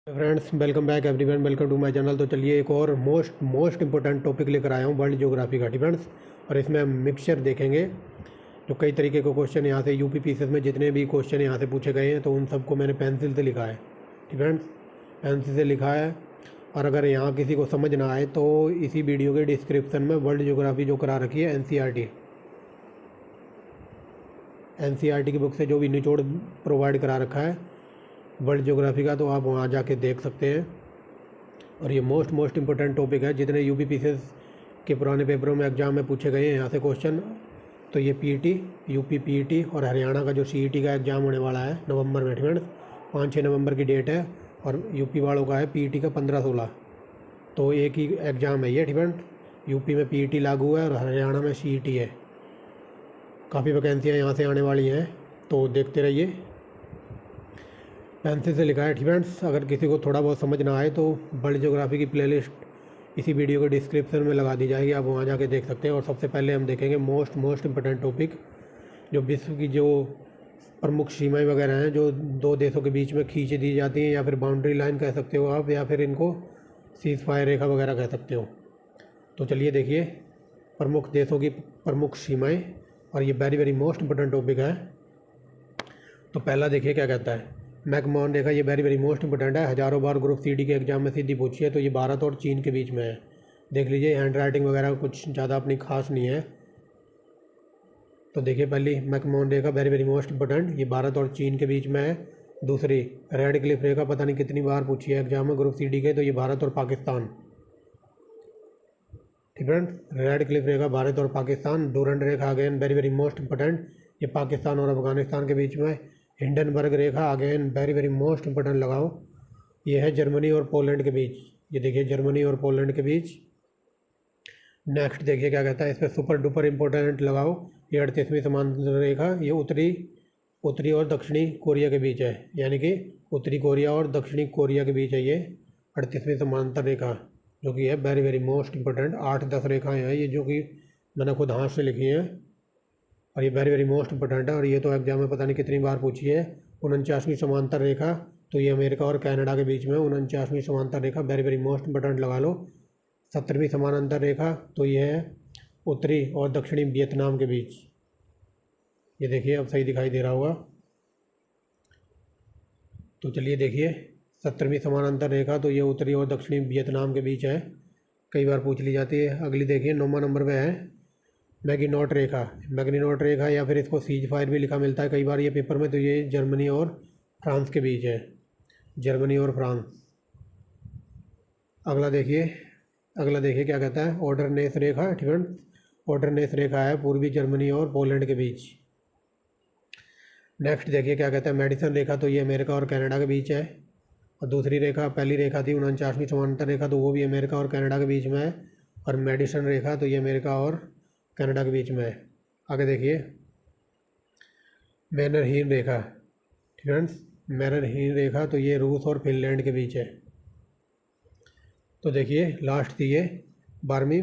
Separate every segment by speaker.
Speaker 1: Friends, welcome back everyone, welcome to my channel. तो चलिए एक और मोस्ट इंपॉर्टेंट टॉपिक लेकर आया हूँ, वर्ल्ड ज्योग्राफी का। फ्रेंड्स, और इसमें हम मिक्सचर देखेंगे। जो कई तरीके के क्वेश्चन यहाँ से यूपी पीसीएस में जितने भी क्वेश्चन यहाँ से पूछे गए हैं, तो उन सबको मैंने पेंसिल से लिखा है। फ्रेंड्स, पेंसिल से लिखा है। और अगर यहाँ किसी को समझ ना आए तो इसी वीडियो के डिस्क्रिप्शन में वर्ल्ड ज्योग्राफी जो करा रखी है एनसीईआरटी की बुक से जो भी निचोड़ प्रोवाइड करा रखा है वर्ल्ड ज्योग्राफी का, तो आप वहाँ जाके देख सकते हैं। और ये मोस्ट इंपॉर्टेंट टॉपिक है। जितने यूपी पीसीएस के पुराने पेपरों में एग्ज़ाम में पूछे गए हैं यहाँ से क्वेश्चन, तो ये पीईटी, यूपी पीईटी और हरियाणा का जो सीईटी का एग्ज़ाम होने वाला है नवंबर में। फ्रेंड्स, 5-6 नवंबर की डेट है। और यूपी वालों का है पीईटी का 15-16। तो एक ही एग्ज़ाम है ये। फ्रेंड्स, यूपी में पीईटी लागू है और हरियाणा में सीईटी है। काफ़ी वैकेंसियाँ यहाँ से आने वाली हैं, तो देखते रहिए। पेंसिल से लिखा है। फ्रेंड्स, अगर किसी को थोड़ा बहुत समझ ना आए तो वर्ल्ड ज्योग्राफी की प्लेलिस्ट इसी वीडियो के डिस्क्रिप्शन में लगा दी जाएगी, आप वहाँ जाके देख सकते हैं। और सबसे पहले हम देखेंगे मोस्ट इंपॉर्टेंट टॉपिक, जो विश्व की जो प्रमुख सीमाएं वगैरह हैं जो दो देशों के बीच में खींच दी जाती हैं, या फिर बाउंड्री लाइन कह सकते हो आप, या फिर इनको सीज फायर रेखा वगैरह कह सकते हो। तो चलिए देखिए प्रमुख देशों की प्रमुख सीमाएँ, और ये वेरी मोस्ट इंपॉर्टेंट टॉपिक है। तो पहला देखिए क्या कहता है, मैकमोहन रेखा। ये वेरी मोस्ट इंपॉर्टेंट है, हज़ारों बार ग्रुप सीडी के एग्जाम में सीधी पूछी है। तो ये भारत और चीन के बीच में है। देख लीजिए, हैंड राइटिंग वगैरह कुछ ज़्यादा अपनी खास नहीं है। तो देखिए पहली मैकमोहन रेखा वेरी मोस्ट इंपॉर्टेंट, ये भारत और चीन के बीच में है। दूसरी रेड क्लिफ रेखा, पता नहीं कितनी बार पूछी है एग्जाम में ग्रुप सीडी के, तो ये भारत और पाकिस्तान। ठीक है, रेड क्लिफ रेखा भारत और पाकिस्तान। डूरंड रेखा अगेन वेरी मोस्ट इंपॉर्टेंट, ये पाकिस्तान और अफगानिस्तान के बीच में। हिंडनबर्ग रेखा अगेन वेरी मोस्ट इंपॉर्टेंट लगाओ, ये है जर्मनी और पोलैंड के बीच। ये देखिए जर्मनी और पोलैंड के बीच। नेक्स्ट देखिए क्या कहता है, इस पर सुपर डुपर इंपॉर्टेंट लगाओ, ये 38वीं समांतर रेखा, ये उत्तरी और दक्षिणी कोरिया के बीच है। यानी कि उत्तरी कोरिया और दक्षिणी कोरिया के बीच है ये 38वीं समांतर रेखा, जो कि है वेरी मोस्ट इंपॉर्टेंट। 8-10 रेखाएँ हैं ये, जो कि मैंने खुद हाथ से लिखी हैं, और ये वेरी मोस्ट इंपॉर्टेंट है। और ये तो एग्जाम में पता नहीं कितनी बार पूछी है। 49वीं समांतर रेखा, तो ये अमेरिका और कनाडा के बीच में 49वीं समांतर रेखा वेरी मोस्ट इंपॉर्टेंट लगा लो। 70वीं समानांतर रेखा, तो ये है उत्तरी और दक्षिणी वियतनाम के बीच। ये देखिए अब सही दिखाई दे रहा होगा। तो चलिए देखिए 70वीं समानांतर रेखा, तो ये उत्तरी और दक्षिणी वियतनाम के बीच है, कई बार पूछ ली जाती है। अगली देखिए 9वां नंबर पे है मैगिनॉट रेखा, या फिर इसको सीज फायर भी लिखा मिलता है कई बार ये पेपर में। तो ये जर्मनी और फ्रांस के बीच है, जर्मनी और फ्रांस। अगला देखिए क्या कहता है, ऑर्डरनेस रेखा। ऑर्डरनेस रेखा है पूर्वी जर्मनी और पोलैंड के बीच। नेक्स्ट देखिए क्या कहता है, मेडिसन रेखा, तो ये अमेरिका और कनाडा के बीच है। और दूसरी रेखा, पहली रेखा थी 49वीं समांतर रेखा, तो वो भी अमेरिका और कनाडा के बीच में है। और मेडिसन रेखा, तो ये अमेरिका और कनाडा के बीच में है। आगे देखिए मैनरहीन रेखा। फ्रेंड्स, मैनरहीन रेखा, तो ये रूस और फिनलैंड के बीच है। तो देखिए लास्ट थी ये 12वीं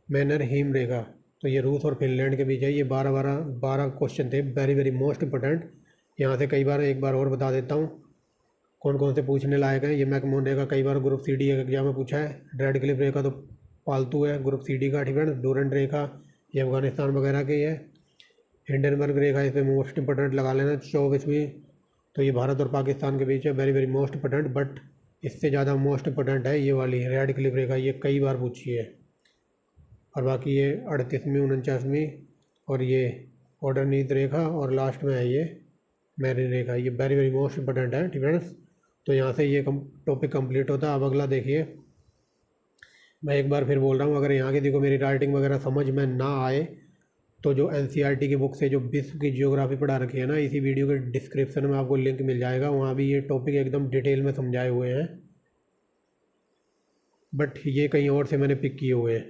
Speaker 1: मैनरहीन रेखा, तो ये रूस और फिनलैंड के बीच है। ये 12 क्वेश्चन थे वेरी मोस्ट इंपॉर्टेंट। यहाँ से कई बार एक बार और बता देता हूँ कौन से पूछने लायक हैं। ये मैकमोहन रेखा कई बार ग्रुप सीडी एग्जाम में पूछा है। रेड क्लिफ रेखा तो फालतू है ग्रुप सीडी का। ठीक है, डूरंड रेखा ये अफगानिस्तान वगैरह की है। हिंडनबर्ग रेखा इस पर मोस्ट इंपॉर्टेंट लगा लेना 24वीं, तो ये भारत और पाकिस्तान के बीच है वेरी मोस्ट इंपॉर्टेंट। बट इससे ज़्यादा मोस्ट इंपॉर्टेंट है ये वाली रेड क्लिफ रेखा, ये कई बार पूछी है। और बाकी ये 38वीं 49वीं, और ये ऑर्डरनीत रेखा, और लास्ट में है ये मैरिन रेखा, ये वेरी मोस्ट इंपॉर्टेंट है। ठीक है, तो यहाँ से ये टॉपिक कंप्लीट होता है। अब अगला देखिए, मैं एक बार फिर बोल रहा हूँ, अगर यहाँ किसी को मेरी राइटिंग वगैरह समझ में ना आए तो जो एनसीईआरटी की बुक से जो विश्व की जियोग्राफी पढ़ा रखी है ना, इसी वीडियो के डिस्क्रिप्शन में आपको लिंक मिल जाएगा, वहाँ भी ये टॉपिक एकदम डिटेल में समझाए हुए हैं। बट ये कहीं और से मैंने पिक किए हुए हैं।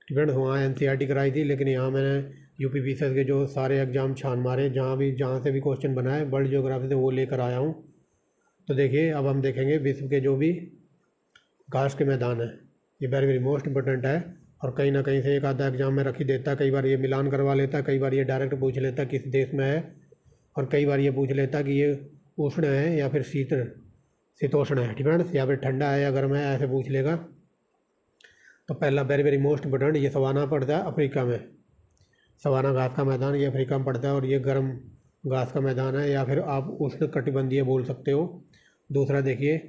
Speaker 1: ठीक है, वहाँ एनसीईआरटी कराई थी, लेकिन यहाँ मैंने यूपी पीसीएस के जो सारे एग्जाम छान मारे, जहाँ से भी क्वेश्चन बनाए वर्ल्ड जियोग्राफी से, वो लेकर आया हूँ। तो देखिए अब हम देखेंगे विश्व के जो भी घास के मैदान है, ये वेरी मोस्ट इंपॉर्टेंट है। और कहीं ना कहीं से एक आधा एग्जाम में रख ही देता है, कई बार ये मिलान करवा लेता है, कई बार ये डायरेक्ट पूछ लेता है किस देश में है, और कई बार ये पूछ लेता है कि ये उष्ण है या फिर शीतल। शीतोष्ण है, ठीक है, या फिर ठंडा है या गर्म है, ऐसे पूछ लेगा। तो पहला वेरी वेरी मोस्ट इम्पोर्टेंट, ये सवाना पड़ता है अफ्रीका में, सवाना घास का मैदान ये अफ्रीका में पड़ता है, और ये गर्म घास का मैदान है, या फिर आप उष्ण कटिबंधीय बोल सकते हो। दूसरा देखिए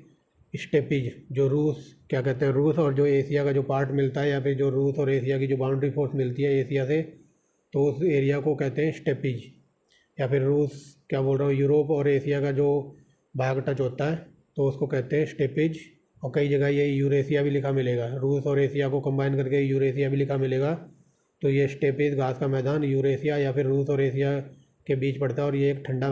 Speaker 1: स्टेपीज, जो रूस क्या कहते हैं, रूस और जो एशिया का जो पार्ट मिलता है, या फिर जो रूस और एशिया की जो बाउंड्री फोर्स मिलती है एशिया से, तो उस एरिया को कहते हैं स्टेपीज। या फिर रूस क्या बोल रहा हूँ, यूरोप और एशिया का जो भाग टच होता है तो उसको कहते हैं स्टेपीज। और कई जगह ये यूरेशिया भी लिखा मिलेगा, रूस और एशिया को कंबाइन करके यूरेशिया भी लिखा मिलेगा। तो ये स्टेपीज घास का मैदान यूरेशिया या फिर रूस और एशिया के बीच पड़ता है, और ये एक ठंडा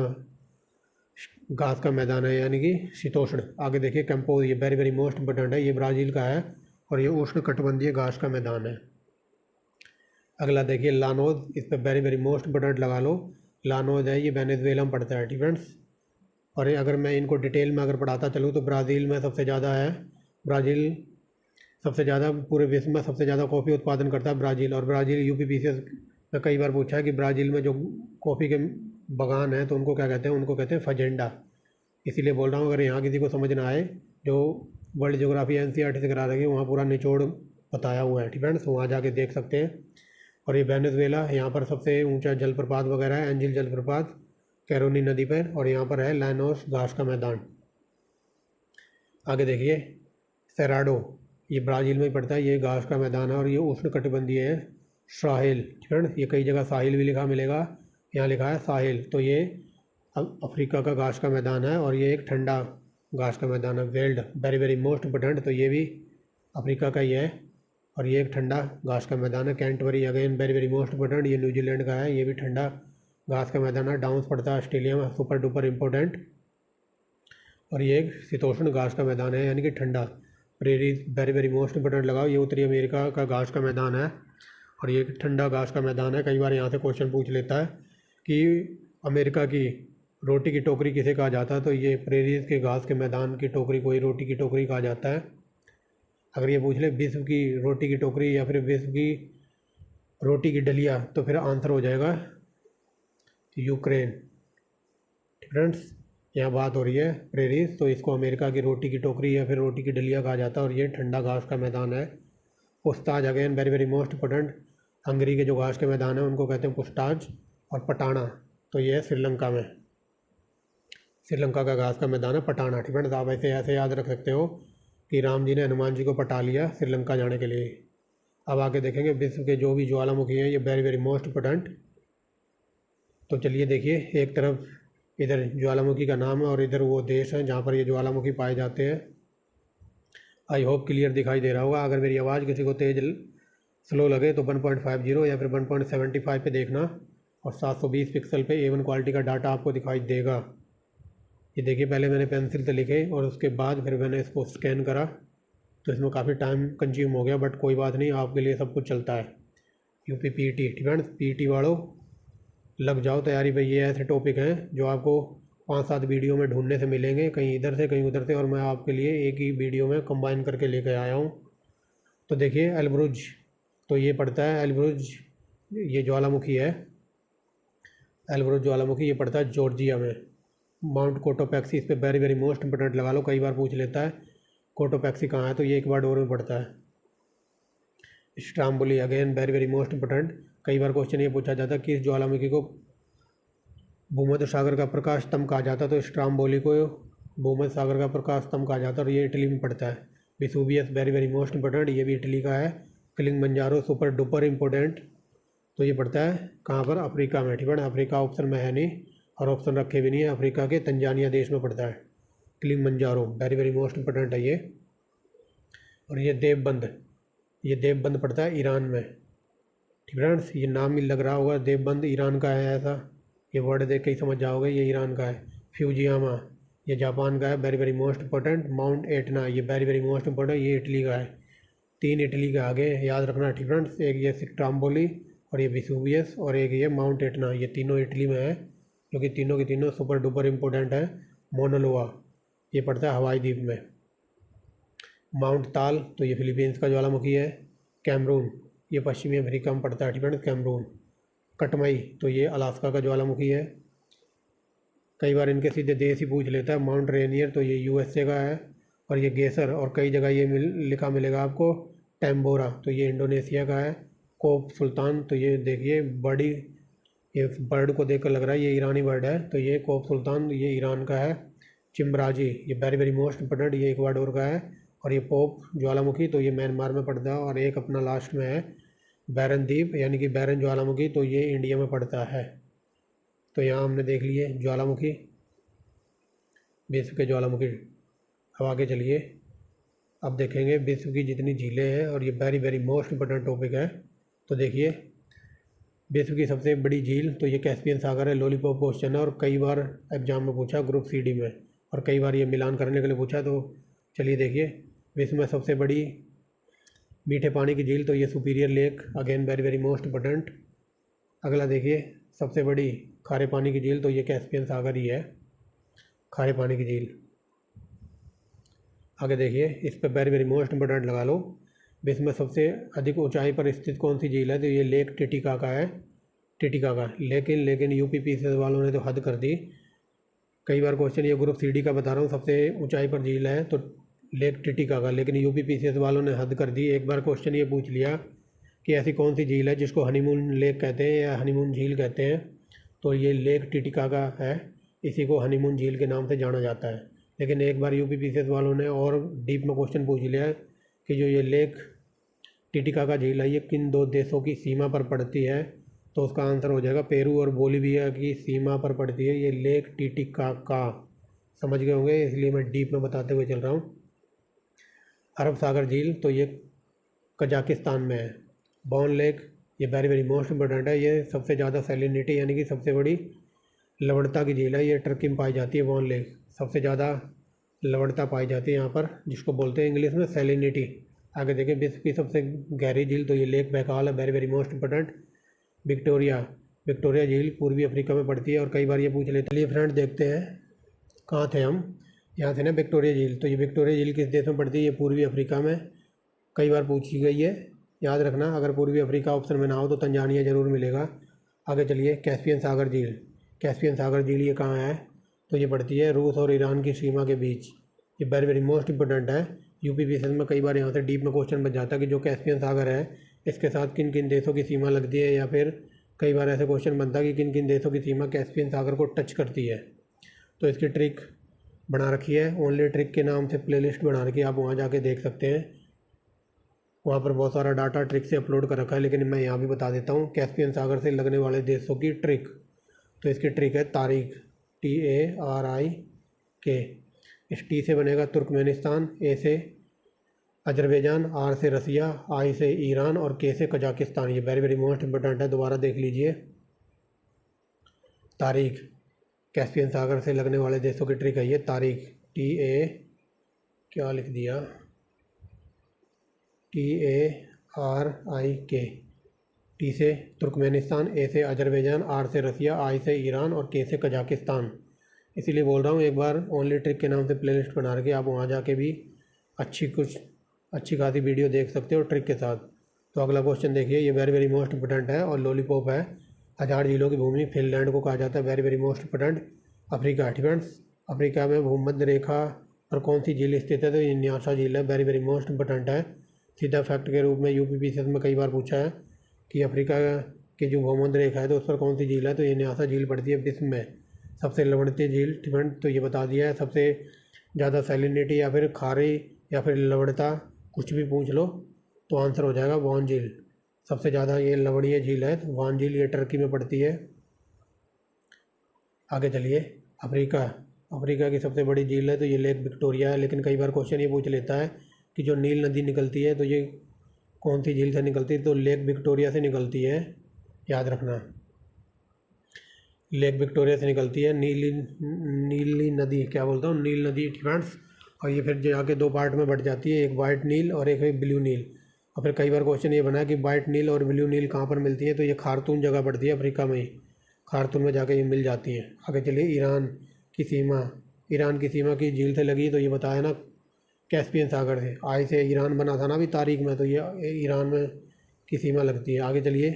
Speaker 1: घास का मैदान है, यानी कि शीतोष्ण। आगे देखिए कैंपोज, ये वेरी वेरी मोस्ट इम्पोर्टेंट है, ये ब्राज़ील का है और ये उष्ण कटिबंधीय घास का मैदान है। अगला देखिए लानोज, इस पर वेरी वेरी मोस्ट इम्पोर्टेंट लगा लो। लानोज है, ये वेनेजुएला में पड़ता है, ठीक फ्रेंड्स। और ये अगर मैं इनको डिटेल में अगर पढ़ाता चलूँ तो ब्राज़ील में सबसे ज़्यादा है, ब्राज़ील सबसे ज़्यादा पूरे विश्व में सबसे ज़्यादा कॉफ़ी उत्पादन करता है ब्राज़ील। और ब्राज़ील यूपीपीसीएस में कई बार पूछा है कि ब्राज़ील में जो कॉफ़ी के बागान हैं तो उनको क्या कहते हैं, उनको कहते हैं फजेंडा। इसीलिए बोल रहा हूँ, अगर यहाँ किसी को समझ ना आए, जो वर्ल्ड ज्योग्राफी एनसीईआरटी से करा रही है वहाँ पूरा निचोड़ बताया हुआ है, ठीक है, तो वहाँ जाके देख सकते हैं। और ये वेनेजुएला, यहाँ पर सबसे ऊंचा जलप्रपात वगैरह है एंजिल जलप्रपात कैरोनी नदी पर, और यहाँ पर है लैनोस घास का मैदान। आगे देखिए सेराडो, ये ब्राज़ील में ही पड़ता है, ये घास का मैदान है और ये उष्ण कटिबंधीय है। साहिल, ठीक है, ये कई जगह साहिल भी लिखा मिलेगा, यहाँ लिखा है साहिल। तो ये अफ्रीका का घास का मैदान है और ये एक ठंडा घास का मैदान है। Weld, very very most important, तो ये भी अफ्रीका का ही है और ये एक ठंडा घास का मैदान है। Canterbury again very very most important, ये न्यूजीलैंड का है, ये भी ठंडा घास का मैदान है। डाउन्स पड़ता है ऑस्ट्रेलिया में, सुपर डुपर इम्पोर्टेंट। और ये एक शीतोष्ण घास का मैदान है, यानी कि ठंडा। Prairies very very most important लगाओ, ये उत्तरी अमेरिका का घास का मैदान है और ये एक ठंडा घास का मैदान है। कई बार यहाँ से क्वेश्चन पूछ लेता है कि अमेरिका की रोटी की टोकरी किसे कहा जाता है, तो ये प्रेरीज के घास के मैदान की टोकरी को ही रोटी की टोकरी कहा जाता है। अगर ये पूछ ले विश्व की रोटी की टोकरी या फिर विश्व की रोटी की डलिया, तो फिर आंसर हो जाएगा यूक्रेन। फ्रेंड्स, यहाँ बात हो रही है प्रेरीज, तो इसको अमेरिका की रोटी की टोकरी या फिर रोटी की डलिया कहा जाता है और ये ठंडा घास का मैदान है। पुस्ताज again very very most important, Hungary के जो घास के मैदान है उनको कहते हैं पुस्ताज। और पटाना, तो ये है श्रीलंका में, श्रीलंका का घास का मैदान है पटाना, ठीक है। आप ऐसे याद रख सकते हो कि राम जी ने हनुमान जी को पटा लिया श्रीलंका जाने के लिए। अब आगे देखेंगे विश्व के जो भी ज्वालामुखी हैं, ये वेरी वेरी मोस्ट इम्पोर्टेंट। तो चलिए देखिए, एक तरफ इधर ज्वालामुखी का नाम है और इधर वो देश है जहाँ पर ये ज्वालामुखी पाए जाते हैं। आई होप क्लियर दिखाई दे रहा होगा। अगर मेरी आवाज़ किसी को तेज स्लो लगे तो 1.50 या फिर 1.75 पे देखना, और 720 पिक्सल पे A1 क्वालिटी का डाटा आपको दिखाई देगा। ये देखिए, पहले मैंने पेंसिल से लिखे और उसके बाद फिर मैंने इसको स्कैन करा, तो इसमें काफ़ी टाइम कंज्यूम हो गया, बट कोई बात नहीं, आपके लिए सब कुछ चलता है। यूपी पीटी, ठीक है, पीटी वालों लग जाओ तैयारी भाई। ये ऐसे टॉपिक हैं जो आपको 5-7 वीडियो में ढूंढने से मिलेंगे, कहीं इधर से कहीं उधर से, और मैं आपके लिए एक ही वीडियो में कंबाइन करके लेकर आया हूँ। तो देखिए एल्ब्रुज, तो ये पड़ता है एल्ब्रुज, ये ज्वालामुखी है, एल्ब्रुज ज्वालामुखी ये पड़ता है जॉर्जिया में। माउंट कोटोपैक्सी, इस पर वेरी वेरी मोस्ट इंपोर्टेंट लगा लो, कई बार पूछ लेता है कोटोपैक्सी कहाँ है, तो ये इक्वाडोर में पड़ता है। Stromboli again very very most important, कई बार क्वेश्चन ये पूछा जाता है कि इस ज्वालामुखी को भूमध्य सागर का प्रकाश स्तंभ कहा जाता है, तो स्ट्राम्बोली को भूमध्य सागर का प्रकाश स्तंभ कहा जाता है और ये इटली में पड़ता है। Vesuvius very very most important, ये भी इटली का है। किलिमंजारो सुपर डुपर इम्पोर्टेंट, तो ये पड़ता है कहाँ पर, अफ्रीका में, ठीक है। अफ्रीका ऑप्शन में है नहीं और ऑप्शन रखे भी नहीं है, अफ्रीका के तंजानिया देश में पड़ता है Kilimanjaro, very very most important है ये। और ये देवबंद, ये देवबंद पड़ता है ईरान में, ठीक फ्रेंड्स। ये नाम ही लग रहा होगा, देवबंद ईरान का है, ऐसा ये वर्ड देख के ही समझ जाओगे ये ईरान का है। फ्यूजियामा, ये जापान का है, very very most important. Mount Etna, ये वेरी वेरी मोस्ट इंपॉर्टेंट, ये इटली का है। 3 इटली के आगे याद रखना, ठीक फ्रेंड्स। एक ये स्ट्राम्बोली और ये विसुवियस और एक ये माउंट एटना, ये तीनों इटली में है, जो कि तीनों की तीनों सुपर डुपर इम्पोर्टेंट है। मोनालोआ, ये पड़ता है हवाई द्वीप में। माउंट ताल, तो ये फिलीपींस का ज्वालामुखी है। कैमरून, ये पश्चिमी अफ्रीका में पड़ता है, ठीक है, कैमरून। कटमई, तो ये अलास्का का ज्वालामुखी है। कई बार इनके सीधे देश ही पूछ लेता है। माउंट रेनियर तो ये यूएसए का है, और ये गेसर, और कई जगह ये लिखा मिलेगा आपको टैम्बोरा, तो ये इंडोनेशिया का है। कोप सुल्तान, तो ये देखिए बड़ी, ये बर्ड को देखकर लग रहा है ये ईरानी बर्ड है, तो ये कोप सुल्तान ये ईरान का है। चिम्बराजी, ये वेरी वेरी मोस्ट इंपॉर्टेंट, ये इक्वाडोर का है। और ये पोप ज्वालामुखी, तो ये म्यांमार में पड़ता है। और एक अपना लास्ट में है बैरन द्वीप, यानी कि बैरन ज्वालामुखी, तो ये इंडिया में पड़ता है। तो यहाँ हमने देख लिए ज्वालामुखी, विश्व के ज्वालामुखी। अब आगे चलिए, अब देखेंगे विश्व की जितनी झीलें हैं, और ये very very most important topic है। तो देखिए, विश्व की सबसे बड़ी झील तो ये कैस्पियन सागर है। लॉलीपॉप क्वेश्चन है, और कई बार एग्जाम में पूछा, ग्रुप CD में, और कई बार ये मिलान करने के लिए पूछा। तो चलिए देखिए, विश्व में सबसे बड़ी मीठे पानी की झील तो ये superior lake, again very very most important. अगला देखिए, सबसे बड़ी खारे पानी की झील तो ये कैस्पियन सागर ही है, खारे पानी की झील। आगे देखिए, इस पर वेरी वेरी मोस्ट इंपॉर्टेंट लगा लो। विश्व में सबसे अधिक ऊंचाई पर स्थित कौन सी झील है, तो ये लेक टिटिकाका है, टिटिकाका। लेकिन UPPCS वालों ने तो हद कर दी। कई बार क्वेश्चन ये ग्रुप CD का बता रहा हूँ, सबसे ऊंचाई पर झील है तो लेक टिटिकाका, लेकिन UPPCS वालों ने हद कर दी। एक बार क्वेश्चन ये पूछ लिया कि ऐसी कौन सी झील है जिसको हनीमून लेक कहते हैं या हनीमून झील कहते हैं, तो ये लेक टिटिकाका है, इसी को हनीमून झील के नाम से जाना जाता है। लेकिन एक बार UPPCS वालों ने और डीप में क्वेश्चन पूछ लिया कि जो ये लेक टिटिकाका झील है ये किन दो देशों की सीमा पर पड़ती है, तो उसका आंसर हो जाएगा पेरू और बोलीविया की सीमा पर पड़ती है ये लेक टिटिकाका। समझ गए होंगे, इसलिए मैं डीप में बताते हुए चल रहा हूँ। अरब सागर झील तो ये कजाकिस्तान में है। बॉन लेक, ये वेरी वेरी मोस्ट इंपॉर्टेंट है, ये सबसे ज़्यादा सैलिनिटी यानी कि सबसे बड़ी लवणता की झील है, ये टर्की में पाई जाती है। बॉन लेक सबसे ज़्यादा लवणता पाई जाती है यहाँ पर, जिसको बोलते हैं इंग्लिश में सैलिनिटी। आगे देखिए, विश्व की सबसे गहरी झील तो ये लेक बैकाल है, very very most important. Victoria झील पूर्वी अफ्रीका में पड़ती है, और कई बार ये पूछ लेते हैं। चलिए फ्रेंड, देखते हैं कहाँ थे हम। यहाँ थे ना विक्टोरिया झील, तो ये विक्टोरिया झील किस देश में पड़ती है, ये पूर्वी अफ्रीका में। कई बार पूछी गई है, याद रखना। अगर पूर्वी अफ्रीका ऑप्शन में ना हो तो तंजानिया ज़रूर मिलेगा। आगे चलिए, कैस्पियन सागर झील। कैस्पियन सागर झील ये कहाँ है, तो ये पड़ती है रूस और ईरान की सीमा के बीच। ये वेरी वेरी मोस्ट इंपॉर्टेंट है। UPPCS में कई बार यहाँ से डीप में क्वेश्चन बन जाता है कि जो कैस्पियन सागर है इसके साथ किन किन देशों की सीमा लगती है, या फिर कई बार ऐसे क्वेश्चन बनता है कि किन किन देशों की सीमा कैस्पियन सागर को टच करती है। तो इसकी ट्रिक बना रखी है, ओनली ट्रिक के नाम से प्लेलिस्ट बना रखी है, आप वहाँ जाके देख सकते हैं। वहाँ पर बहुत सारा डाटा ट्रिक से अपलोड कर रखा है, लेकिन मैं यहाँ भी बता देता हूँ कैस्पियन सागर से लगने वाले देशों की ट्रिक। तो इसकी ट्रिक है तारीख, TARIK। इस T से बनेगा तुर्कमेनिस्तान, A से अजरबैजान, R से रसिया, I से ईरान, और K से कजाकिस्तान। ये वेरी वेरी मोस्ट इंपॉर्टेंट है, दोबारा देख लीजिए। तारीख, कैस्पियन सागर से लगने वाले देशों की ट्रिक है ये तारीख, क्या लिख दिया, TARIK। T से तुर्कमेनिस्तान, A से अजरबैजान, R से रसिया, I से ईरान, और K से कजाकिस्तान। इसीलिए बोल रहा हूँ, एक बार ओनली ट्रिक के नाम से प्लेलिस्ट बना रखी, आप वहाँ जाके भी अच्छी खासी वीडियो देख सकते हो ट्रिक के साथ। तो अगला क्वेश्चन देखिए, ये वेरी वेरी मोस्ट इंपॉर्टेंट है, और लॉलीपॉप है। 1000 झीलों की भूमि फिनलैंड को कहा जाता है, very very most important. Africa, friends, Africa में भूमध्य रेखा पर कौन सी झील स्थित है, तो ये न्यासा झील है, वेरी वेरी मोस्ट इंपॉर्टेंट है। सीधा फैक्ट के रूप में UPPCS में कई बार पूछा है कि अफ्रीका की जो भूमध्य रेखा है तो उस पर कौन सी झील है, तो ये न्यासा झील पड़ती है विश्व में सबसे लवणती झील। फ्रेंड, तो ये बता दिया है, सबसे ज़्यादा सैलिनिटी या फिर खारी या फिर लवणता कुछ भी पूछ लो तो आंसर हो जाएगा वान झील। सबसे ज़्यादा ये लवणीय झील है, तो वान झील ये टर्की में पड़ती है। आगे चलिए, अफ्रीका की सबसे बड़ी झील है तो ये लेक विक्टोरिया है, लेकिन कई बार क्वेश्चन ये पूछ लेता है कि जो नील नदी निकलती है तो ये कौन सी झील से निकलती है, तो लेक विक्टोरिया से निकलती है, याद रखना। लेक विक्टोरिया से निकलती है नीली नदी, क्या बोलता हूँ, नील नदी फ्रेंड्स। और ये फिर जाके दो पार्ट में बट जाती है, एक वाइट नील और एक है ब्लू नील। और फिर कई बार क्वेश्चन ये बना है कि वाइट नील और ब्लू नील कहाँ पर मिलती है, तो ये खार्तूम जगह पड़ती है अफ्रीका में ही, खार्तूम में जाके ये मिल जाती हैं। आगे चलिए, ईरान की सीमा की झील से लगी, तो ये बताया ना कैस्पियन सागर से। आई से ईरान बना था ना अभी तारीख में, तो ये ईरान में की सीमा लगती है। आगे चलिए,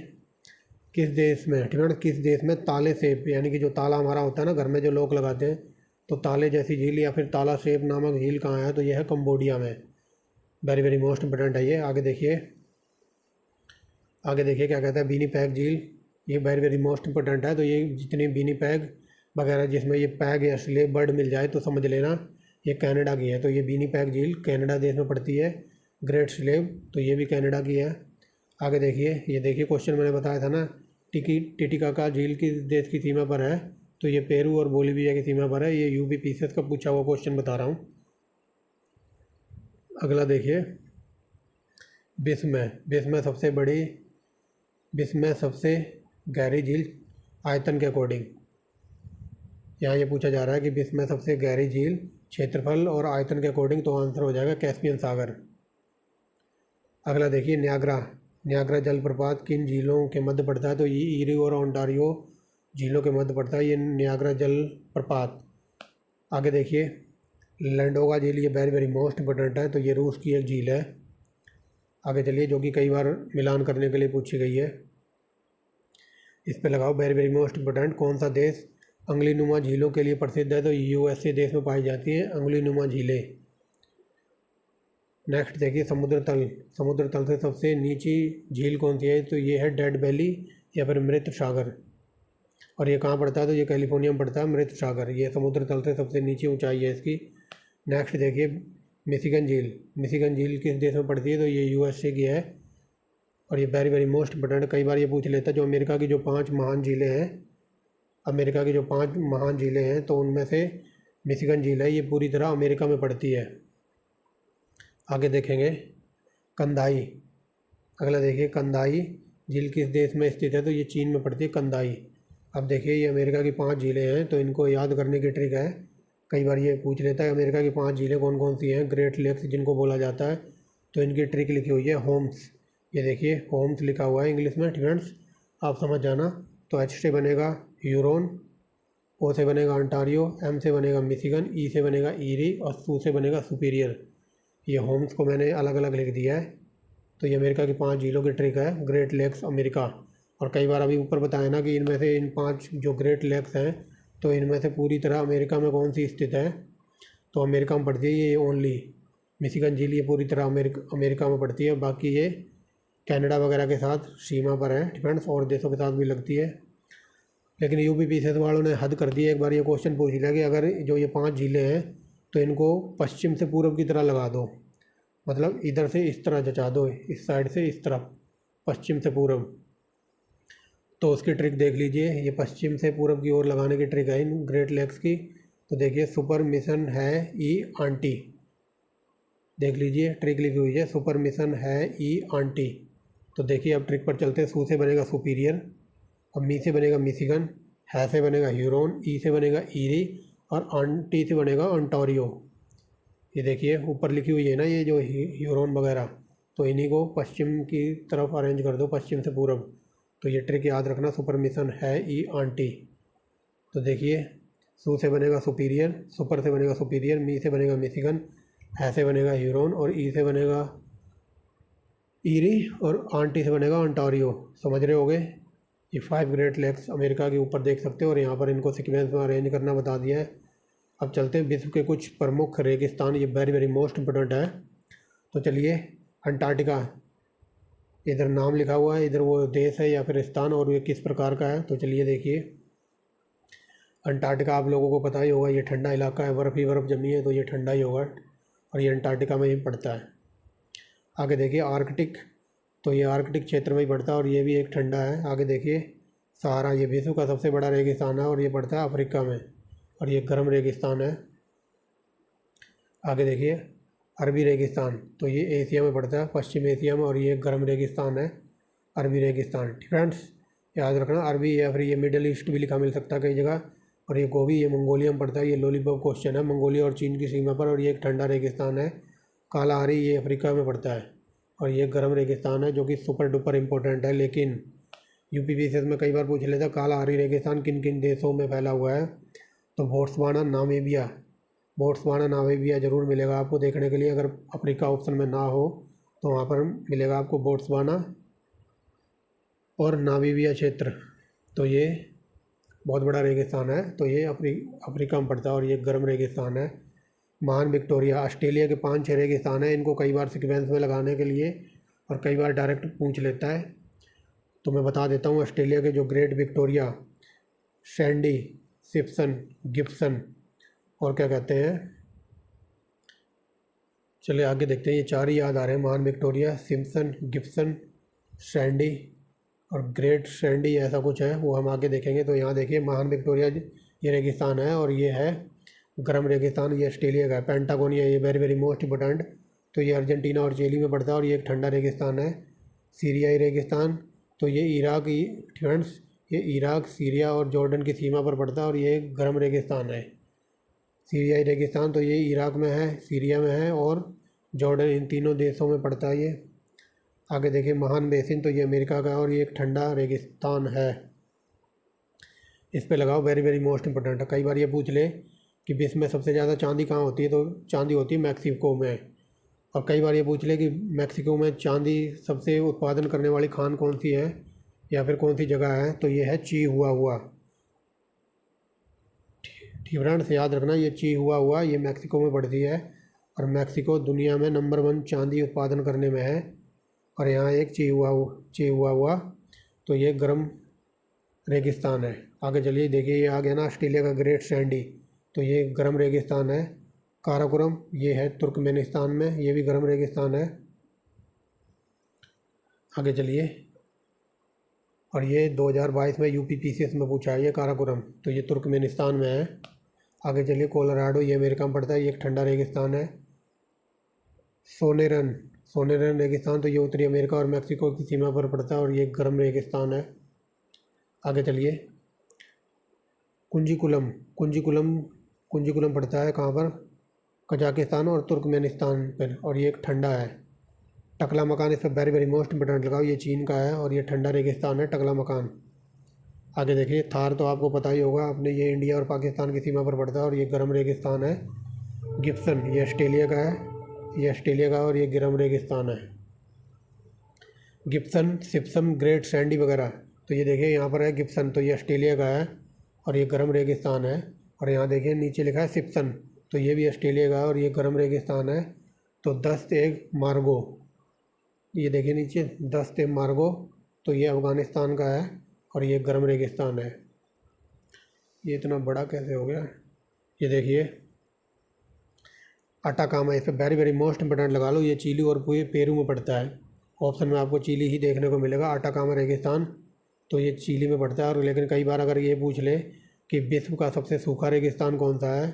Speaker 1: किस देश में, ठीक है ना, किस देश में ताले सेब यानी कि जो ताला हमारा होता है ना घर में जो लोग लगाते हैं, तो ताले जैसी झील या फिर ताला सेब नामक झील कहाँ है, तो यह है कंबोडिया में। वेरी वेरी मोस्ट इंपोर्टेंट है ये। आगे देखिए, आगे देखिए क्या कहता है, विनिपेग झील, ये वेरी वेरी मोस्ट इंपोर्टेंट है। तो ये जितनी विनिपेग वगैरह जिसमें ये पैग या स्लेव बर्ड मिल जाए तो समझ लेना ये कनाडा की है। तो ये विनिपेग झील कनाडा देश में पड़ती है। ग्रेट स्लेव तो ये भी कनाडा की है। आगे देखिए, ये देखिए क्वेश्चन मैंने बताया था ना, टिटिकाका झील किस देश की सीमा पर है, तो ये पेरू और बोलीविया की सीमा पर है। ये यूपी पीसीएस का पूछा हुआ क्वेश्चन बता रहा हूँ। अगला देखिए, विश्व में सबसे गहरी झील आयतन के अकॉर्डिंग, यहाँ ये पूछा जा रहा है कि विश्व में सबसे गहरी झील क्षेत्रफल और आयतन के अकॉर्डिंग, तो आंसर हो जाएगा कैस्पियन सागर। अगला देखिए, न्यागरा जलप्रपात किन झीलों के मध्य पड़ता है, तो ये ईरी और ओंटारियो झीलों के मध्य पड़ता है ये न्यागरा जलप्रपात। आगे देखिए, लैंडोगा झील, ये वेरी वेरी मोस्ट इंपोर्टेंट है, तो ये रूस की एक झील है। आगे चलिए, जो कि कई बार मिलान करने के लिए पूछी गई है, इस पे लगाओ वेरी वेरी मोस्ट इंपोर्टेंट। कौन सा देश अंगुलीनुमा झीलों के लिए प्रसिद्ध है, तो यूएसए देश में पाई जाती हैं अंगुलीनुमा झीलें। नेक्स्ट देखिए, समुद्र तल से सबसे नीची झील कौन सी है, तो ये है डेड वैली या फिर मृत सागर। और ये कहाँ पड़ता है, तो ये कैलिफोर्निया में पड़ता है मृत सागर। ये समुद्र तल से सबसे नीची ऊंचाई है इसकी। नेक्स्ट देखिए, मिशिगन झील किस देश में पड़ती है, तो ये यूएसए की है। और ये वेरी वेरी मोस्ट इंपोर्टेंट, कई बार ये पूछ लेता है, जो अमेरिका की जो 5 महान झीलें हैं, तो उनमें से मिशिगन झील है, ये पूरी तरह अमेरिका में पड़ती है। आगे देखेंगे कंदाई। अगला देखिए, कंदाई झील किस देश में स्थित है, तो ये चीन में पड़ती है कंदाई। अब देखिए, ये अमेरिका की 5 झीलें हैं, तो इनको याद करने की ट्रिक है। कई बार ये पूछ लेता है अमेरिका की 5 झीलें कौन कौन सी हैं, ग्रेट लेक्स जिनको बोला जाता है, तो इनकी ट्रिक लिखी हुई है होम्स। ये देखिए होम्स लिखा हुआ है इंग्लिश में, फ्रेंड्स आप समझ जाना। तो एच से बनेगा ह्यूरोन, ओ से बनेगा अंटारियो, एम से बनेगा मिशिगन, ई से बनेगा ईरी और सू से बनेगा सुपीरियर। ये होम्स को मैंने अलग अलग लिख दिया है। तो ये अमेरिका की 5 झीलों की ट्रिक है, ग्रेट लेक्स अमेरिका। और कई बार अभी ऊपर बताया ना कि इनमें से इन 5 जो ग्रेट लेक्स हैं, तो इनमें से पूरी तरह अमेरिका में कौन सी स्थित है, तो अमेरिका में पड़ती है ये ओनली। मिशिगन झील ये पूरी तरह अमेरिका में पड़ती है, बाकी ये कनाडा वगैरह के साथ सीमा पर है, डिफेंस और देशों के साथ भी लगती है। लेकिन यूपी पीसीएस वालों ने हद कर दी है, एक बार ये क्वेश्चन पूछ लिया कि अगर जो ये 5 झीलें हैं तो इनको पश्चिम से पूर्व की तरह लगा दो, मतलब इधर से इस तरह जचा दो, इस साइड से इस तरफ, पश्चिम से पूर्व। तो उसकी ट्रिक देख लीजिए, ये पश्चिम से पूर्व की ओर लगाने की ट्रिक है इन ग्रेट लेक्स की। तो देखिए, सुपर मिशन है ई आंटी, देख लीजिए ट्रिक लिखी हुई है, सुपर मिशन है ई आंटी। तो देखिए अब ट्रिक पर चलते हैं। सू से बनेगा सुपीरियर, अब मी से बनेगा मिशिगन, है से बनेगा ह्यूरोन, ई से बनेगा ईरी और आंटी से बनेगा ओंटारियो। ये देखिए ऊपर लिखी हुई है ना ये जो ह्यूरोन वगैरह, तो इन्हीं को पश्चिम की तरफ अरेंज कर दो, पश्चिम से पूर्व। तो ये ट्रिक याद रखना, सुपर मिशन है ई आंटी। तो देखिए, सू से बनेगा सुपीरियर, सुपर से बनेगा सुपीरियर, मी से बनेगा मिशिगन, है से बनेगा ह्यूरोन और ई से बनेगा ईरी और आंटी से बनेगा ओंटारियो। समझ रहे होगे। ये 5 ग्रेट लेक्स अमेरिका के ऊपर देख सकते हो और यहाँ पर इनको सीक्वेंस में अरेंज करना बता दिया है। अब चलते हैं विश्व के कुछ प्रमुख रेगिस्तान, ये वेरी वेरी मोस्ट इंपोर्टेंट है। तो चलिए, अंटार्कटिका, इधर नाम लिखा हुआ है, इधर वो देश है या फिर स्थान और ये किस प्रकार का है। तो चलिए देखिए, अंटार्कटिका आप लोगों को पता ही होगा, ये ठंडा इलाका है, बर्फ़ ही बर्फ़ जमी है, तो ये ठंडा ही होगा और ये अंटार्कटिका में ही पड़ता है। आगे देखिए आर्कटिक, तो ये आर्कटिक क्षेत्र में ही पड़ता है और ये भी एक ठंडा है। आगे देखिए सहारा, ये विश्व का सबसे बड़ा रेगिस्तान है और ये पड़ता है अफ्रीका में और ये गर्म रेगिस्तान है। आगे देखिए अरबी रेगिस्तान, तो ये एशिया में पड़ता है, पश्चिम एशिया में, और ये गर्म रेगिस्तान है, अरबी रेगिस्तान। फ्रेंड्स याद रखना, अरबी या फिर ये मिडल ईस्ट भी लिखा मिल सकता है कई जगह। और ये गोभी, ये मंगोलिया में पड़ता है, ये लॉलीपॉप क्वेश्चन है, मंगोलिया और चीन की सीमा पर, और ये एक ठंडा रेगिस्तान है। कालाहारी ये अफ्रीका में पड़ता है और ये गर्म रेगिस्तान है जो कि सुपर डुपर इम्पोर्टेंट है। लेकिन यूपी पीसीएस में कई बार पूछ लेता है कालाहारी रेगिस्तान किन किन देशों में फैला हुआ है, तो बोट्सवाना नामीबिया ज़रूर मिलेगा आपको देखने के लिए। अगर अफ्रीका ऑप्शन में ना हो तो वहाँ पर मिलेगा आपको बोट्सवाना। और नामीबिया क्षेत्र, तो ये बहुत बड़ा रेगिस्तान है, तो ये अफ्रीका में पड़ता है और ये गर्म रेगिस्तान है। महान विक्टोरिया, ऑस्ट्रेलिया के 5-6 रेगिस्तान है, इनको कई बार सीक्वेंस में लगाने के लिए और कई बार डायरेक्ट पूछ लेता है, तो मैं बता देता हूँ। ऑस्ट्रेलिया के जो great Victoria, Sandy, Simpson, Gibson और क्या कहते हैं, चलिए आगे देखते हैं। ये 4 ही याद आ रहे हैं, महान विक्टोरिया, सिम्पसन, गिब्सन, सैंडी और ग्रेट सैंडी, ऐसा कुछ है, वो हम आगे देखेंगे। तो यहाँ देखिए महान विक्टोरिया ये रेगिस्तान है और ये है गर्म रेगिस्तान, ये ऑस्ट्रेलिया का है। पेंटागोनिया, ये वेरी वेरी मोस्ट इंपॉर्टेंट, तो ये अर्जेंटीना और चिली में पड़ता है और ये एक ठंडा रेगिस्तान है। सीरियाई रेगिस्तान, तो ये इराक, फ्रेंड्स ये इराक, सीरिया और जॉर्डन की सीमा पर पड़ता है और ये एक गर्म रेगिस्तान है। सीरियाई रेगिस्तान, तो ये इराक में है, सीरिया में है और जॉर्डन, इन तीनों देशों में पड़ता है ये। आगे देखिए महान बेसिन, तो ये अमेरिका का है और ये एक ठंडा रेगिस्तान है। इस पे लगाओ, वेरी वेरी मोस्ट इंपॉर्टेंट है। कई बार ये पूछ ले कि विश्व में सबसे ज़्यादा चांदी कहाँ होती है, तो चांदी होती है मैक्सिको में। और कई बार ये पूछ ले कि मैक्सिको में चांदी सबसे उत्पादन करने वाली खान कौन सी है या फिर कौन सी जगह है, तो ये है चिहुआहुआ। ठीक फ्रेंड्स, याद रखना, ये चिहुआहुआ ये मैक्सिको में पड़ती है और मैक्सिको दुनिया में नंबर 1 चांदी उत्पादन करने में है। और यहाँ एक चिहुआहुआ, तो ये गर्म रेगिस्तान है। आगे चलिए देखिए, ये आ गया ना ऑस्ट्रेलिया का ग्रेट सैंडी, तो ये गर्म रेगिस्तान है। काराकोरम, ये है तुर्कमेनिस्तान में, ये भी गर्म रेगिस्तान है। आगे चलिए, और ये 2022 में यूपीपीसीएस में पूछा है, ये काराकोरम, तो ये तुर्कमेनिस्तान में है। आगे चलिए, कोलोराडो, ये अमेरिका में पड़ता है, ये एक ठंडा रेगिस्तान है। सोनेरन रेगिस्तान, तो ये उत्तरी अमेरिका और मैक्सिको की सीमा पर पड़ता है और ये गर्म रेगिस्तान है। आगे चलिए, कुंजीकुलम पड़ता है कहाँ पर, कजाकिस्तान और तुर्कमेनिस्तान पर, और ये एक ठंडा है। टकला मकान, इस पर वेरी वेरी मोस्ट इंपोर्टेंट लगाओ, ये चीन का है और ये ठंडा रेगिस्तान है टकला मकान। आगे देखिए, थार तो आपको पता ही होगा अपने, ये इंडिया और पाकिस्तान की सीमा पर पड़ता है और ये गर्म रेगिस्तान है। गिब्सन, ये ऑस्ट्रेलिया का है, ये ऑस्ट्रेलिया का और ये गर्म रेगिस्तान है। गिब्सन, सिप्सन, ग्रेट सैंडी वगैरह, तो ये देखिए यहाँ पर है गिब्सन, तो ये ऑस्ट्रेलिया का है और ये गर्म रेगिस्तान है। और यहाँ देखिए नीचे लिखा है सिप्सन, तो ये भी ऑस्ट्रेलिया का है और ये गर्म रेगिस्तान है। तो दस्त मार्गो, ये देखिए नीचे दस्त मार्गो, तो ये अफ़गानिस्तान का है और ये गर्म रेगिस्तान है। ये इतना बड़ा कैसे हो गया, ये देखिए अटाकामा, इस पर वेरी वेरी मोस्ट इंपोर्टेंट लगा लो, ये चिली और पेरू में पड़ता है। ऑप्शन में आपको चिली ही देखने को मिलेगा। अटाकामा रेगिस्तान, तो ये चिली में पड़ता है। और लेकिन कई बार अगर ये पूछ ले कि विश्व का सबसे सूखा रेगिस्तान कौन सा है,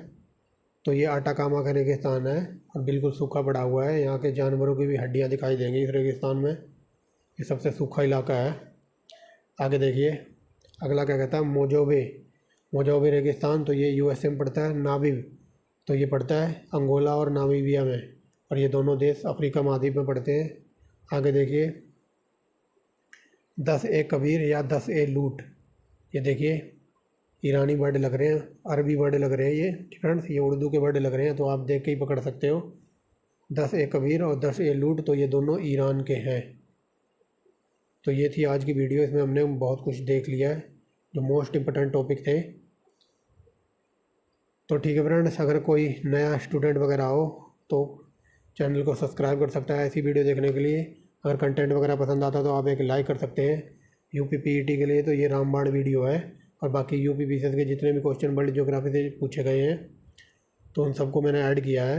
Speaker 1: तो ये अटाकामा का रेगिस्तान है और बिल्कुल सूखा पड़ा हुआ है। यहाँ के जानवरों की भी हड्डियाँ दिखाई देंगी इस रेगिस्तान में, ये सबसे सूखा इलाका है। आगे देखिए, अगला क्या कहता है, मोजोबे रेगिस्तान, तो ये यूएसए में पड़ता है। नामीब, तो ये पड़ता है अंगोला और नामीबिया में, और ये दोनों देश अफ्रीका महाद्वीप में पड़ते हैं। आगे देखिए, 10 कबीर या 10 लूट, ये देखिए ईरानी वर्ड लग रहे हैं, अरबी वर्ड लग रहे हैं ये फ्रेंड्स, ये उर्दू के वर्ड लग रहे हैं, तो आप देख के ही पकड़ सकते हो। 10 कबीर और 10 लूट, तो ये दोनों ईरान के हैं। तो ये थी आज की वीडियो, इसमें हमने बहुत कुछ देख लिया है जो मोस्ट इम्पोर्टेंट टॉपिक थे। तो ठीक है फ्रेंड्स, अगर कोई नया स्टूडेंट वगैरह हो तो चैनल को सब्सक्राइब कर सकता है ऐसी वीडियो देखने के लिए। अगर कंटेंट वगैरह पसंद आता तो आप एक लाइक कर सकते हैं। यूपीपीईटी के लिए तो ये रामबाण वीडियो है, और बाकी यूपीपीसीएस के जितने भी क्वेश्चन वर्ल्ड ज्योग्राफी से पूछे गए हैं तो उन सबको मैंने ऐड किया है।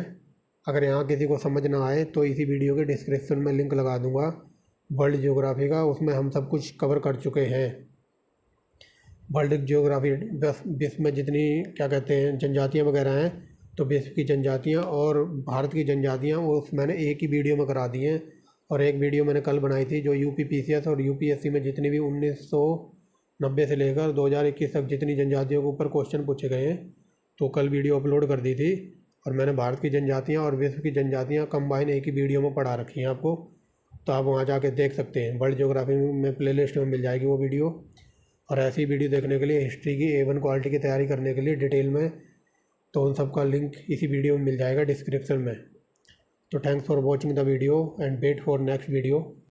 Speaker 1: अगर यहाँ किसी को समझ ना आए तो इसी वीडियो के डिस्क्रिप्शन में लिंक लगा दूँगा वर्ल्ड ज्योग्राफी का, उसमें हम सब कुछ कवर कर चुके हैं। वर्ल्ड ज्योग्राफी विश्व में जितनी क्या कहते हैं जनजातियाँ वगैरह हैं, तो विश्व की जनजातियाँ और भारत की जनजातियाँ वो मैंने एक ही वीडियो में करा दी हैं। और एक वीडियो मैंने कल बनाई थी जो यूपीपीसीएस और यूपीएससी में जितनी भी 1990 से लेकर 2021 तक जितनी जनजातियों के ऊपर क्वेश्चन पूछे गए हैं, तो कल वीडियो अपलोड कर दी थी। और मैंने भारत की जनजातियाँ और विश्व की जनजातियाँ कंबाइन एक ही वीडियो में पढ़ा रखी हैं आपको, तो आप वहाँ जाके देख सकते हैं। वर्ल्ड ज्योग्राफी में प्लेलिस्ट में मिल जाएगी वो वीडियो। और ऐसी वीडियो देखने के लिए, हिस्ट्री की A1 क्वालिटी की तैयारी करने के लिए डिटेल में, तो उन सब का लिंक इसी वीडियो में मिल जाएगा डिस्क्रिप्शन में। तो thanks for watching the video and wait for next video.